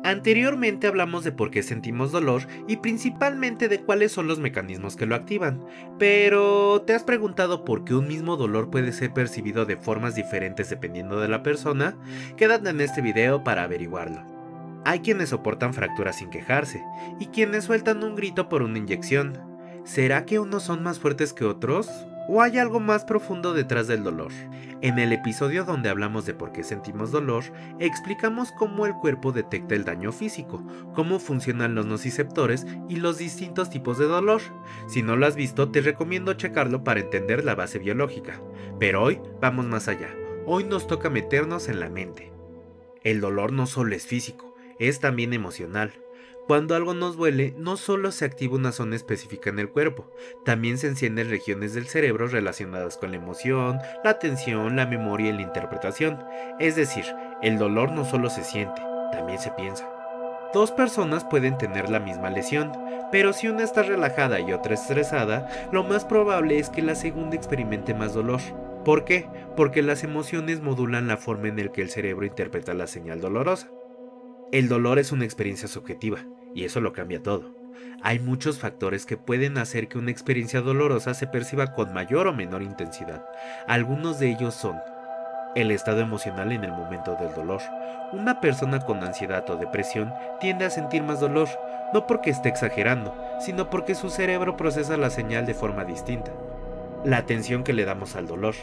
Anteriormente hablamos de por qué sentimos dolor y principalmente de cuáles son los mecanismos que lo activan, pero ¿te has preguntado por qué un mismo dolor puede ser percibido de formas diferentes dependiendo de la persona? Quédate en este video para averiguarlo. Hay quienes soportan fracturas sin quejarse, y quienes sueltan un grito por una inyección. ¿Será que unos son más fuertes que otros? ¿O hay algo más profundo detrás del dolor? En el episodio donde hablamos de por qué sentimos dolor, explicamos cómo el cuerpo detecta el daño físico, cómo funcionan los nociceptores y los distintos tipos de dolor. Si no lo has visto, te recomiendo checarlo para entender la base biológica. Pero hoy vamos más allá. Hoy nos toca meternos en la mente. El dolor no solo es físico, es también emocional. Cuando algo nos duele, no solo se activa una zona específica en el cuerpo, también se encienden regiones del cerebro relacionadas con la emoción, la atención, la memoria y la interpretación. Es decir, el dolor no solo se siente, también se piensa. Dos personas pueden tener la misma lesión, pero si una está relajada y otra estresada, lo más probable es que la segunda experimente más dolor. ¿Por qué? Porque las emociones modulan la forma en la que el cerebro interpreta la señal dolorosa. El dolor es una experiencia subjetiva, y eso lo cambia todo. Hay muchos factores que pueden hacer que una experiencia dolorosa se perciba con mayor o menor intensidad. Algunos de ellos son el estado emocional en el momento del dolor. Una persona con ansiedad o depresión tiende a sentir más dolor, no porque esté exagerando, sino porque su cerebro procesa la señal de forma distinta. La atención que le damos al dolor.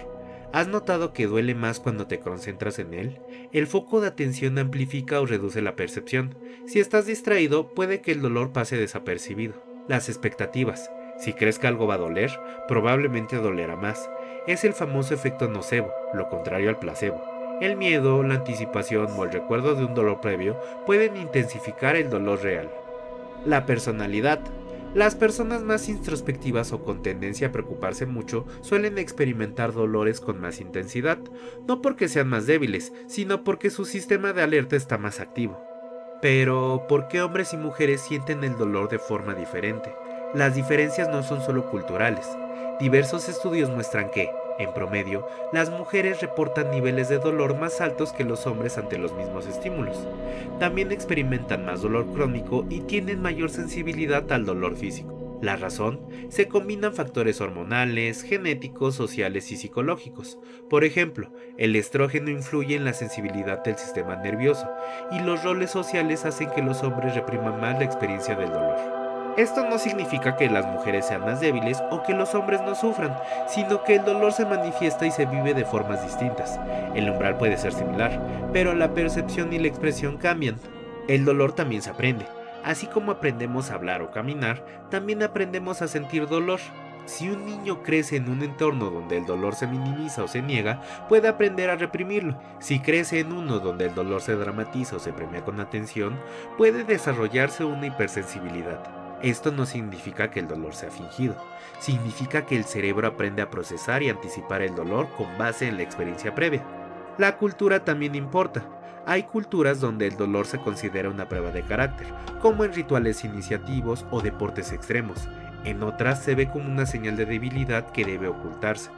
¿Has notado que duele más cuando te concentras en él? El foco de atención amplifica o reduce la percepción. Si estás distraído, puede que el dolor pase desapercibido. Las expectativas. Si crees que algo va a doler, probablemente dolerá más. Es el famoso efecto nocebo, lo contrario al placebo. El miedo, la anticipación o el recuerdo de un dolor previo pueden intensificar el dolor real. La personalidad. Las personas más introspectivas o con tendencia a preocuparse mucho suelen experimentar dolores con más intensidad, no porque sean más débiles, sino porque su sistema de alerta está más activo. Pero, ¿por qué hombres y mujeres sienten el dolor de forma diferente? Las diferencias no son solo culturales. Diversos estudios muestran que, en promedio, las mujeres reportan niveles de dolor más altos que los hombres ante los mismos estímulos. También experimentan más dolor crónico y tienen mayor sensibilidad al dolor físico. La razón: se combinan factores hormonales, genéticos, sociales y psicológicos. Por ejemplo, el estrógeno influye en la sensibilidad del sistema nervioso, y los roles sociales hacen que los hombres repriman más la experiencia del dolor. Esto no significa que las mujeres sean más débiles o que los hombres no sufran, sino que el dolor se manifiesta y se vive de formas distintas. El umbral puede ser similar, pero la percepción y la expresión cambian. El dolor también se aprende. Así como aprendemos a hablar o caminar, también aprendemos a sentir dolor. Si un niño crece en un entorno donde el dolor se minimiza o se niega, puede aprender a reprimirlo. Si crece en uno donde el dolor se dramatiza o se premia con atención, puede desarrollarse una hipersensibilidad. Esto no significa que el dolor sea fingido, significa que el cerebro aprende a procesar y anticipar el dolor con base en la experiencia previa. La cultura también importa. Hay culturas donde el dolor se considera una prueba de carácter, como en rituales iniciativos o deportes extremos. En otras se ve como una señal de debilidad que debe ocultarse.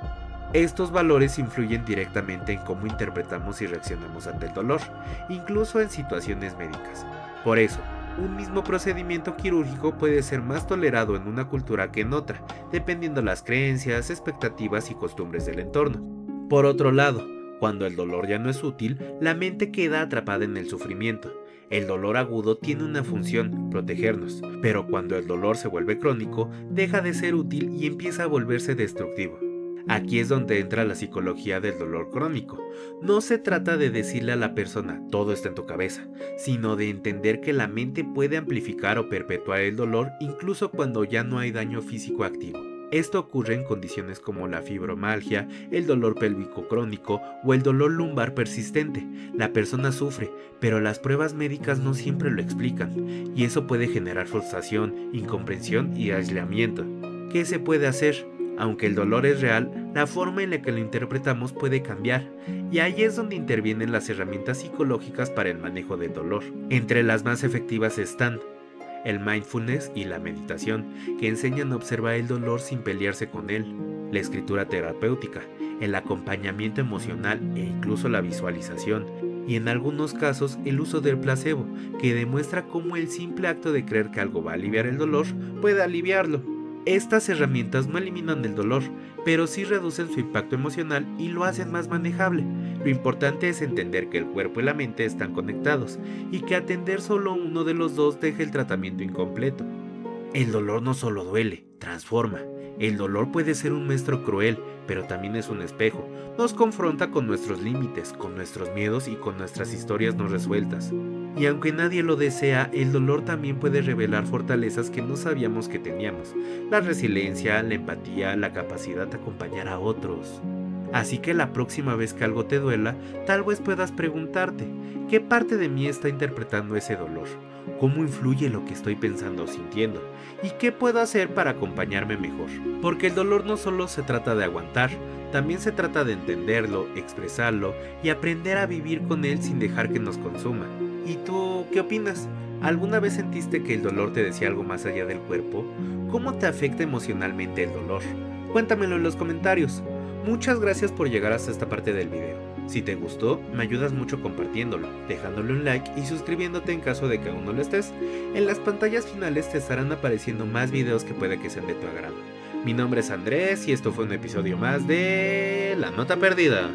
Estos valores influyen directamente en cómo interpretamos y reaccionamos ante el dolor, incluso en situaciones médicas. Por eso, un mismo procedimiento quirúrgico puede ser más tolerado en una cultura que en otra, dependiendo las creencias, expectativas y costumbres del entorno. Por otro lado, cuando el dolor ya no es útil, la mente queda atrapada en el sufrimiento. El dolor agudo tiene una función: protegernos, pero cuando el dolor se vuelve crónico, deja de ser útil y empieza a volverse destructivo. Aquí es donde entra la psicología del dolor crónico. No se trata de decirle a la persona todo está en tu cabeza, sino de entender que la mente puede amplificar o perpetuar el dolor incluso cuando ya no hay daño físico activo. Esto ocurre en condiciones como la fibromialgia, el dolor pélvico crónico o el dolor lumbar persistente. La persona sufre, pero las pruebas médicas no siempre lo explican, y eso puede generar frustración, incomprensión y aislamiento. ¿Qué se puede hacer? Aunque el dolor es real, la forma en la que lo interpretamos puede cambiar, y ahí es donde intervienen las herramientas psicológicas para el manejo del dolor. Entre las más efectivas están el mindfulness y la meditación, que enseñan a observar el dolor sin pelearse con él, la escritura terapéutica, el acompañamiento emocional e incluso la visualización. y en algunos casos el uso del placebo, que demuestra cómo el simple acto de creer que algo va a aliviar el dolor puede aliviarlo. Estas herramientas no eliminan el dolor, pero sí reducen su impacto emocional y lo hacen más manejable. Lo importante es entender que el cuerpo y la mente están conectados y que atender solo uno de los dos deja el tratamiento incompleto. El dolor no solo duele, transforma. El dolor puede ser un maestro cruel, pero también es un espejo. Nos confronta con nuestros límites, con nuestros miedos y con nuestras historias no resueltas. Y aunque nadie lo desea, el dolor también puede revelar fortalezas que no sabíamos que teníamos. La resiliencia, la empatía, la capacidad de acompañar a otros. Así que la próxima vez que algo te duela, tal vez puedas preguntarte, ¿qué parte de mí está interpretando ese dolor? ¿Cómo influye lo que estoy pensando o sintiendo? ¿Y qué puedo hacer para acompañarme mejor? Porque el dolor no solo se trata de aguantar, también se trata de entenderlo, expresarlo y aprender a vivir con él sin dejar que nos consuma. ¿Y tú qué opinas? ¿Alguna vez sentiste que el dolor te decía algo más allá del cuerpo? ¿Cómo te afecta emocionalmente el dolor? Cuéntamelo en los comentarios. Muchas gracias por llegar hasta esta parte del video. Si te gustó, me ayudas mucho compartiéndolo, dejándole un like y suscribiéndote en caso de que aún no lo estés. En las pantallas finales te estarán apareciendo más videos que puede que sean de tu agrado. Mi nombre es Andrés y esto fue un episodio más de La Nota Perdida.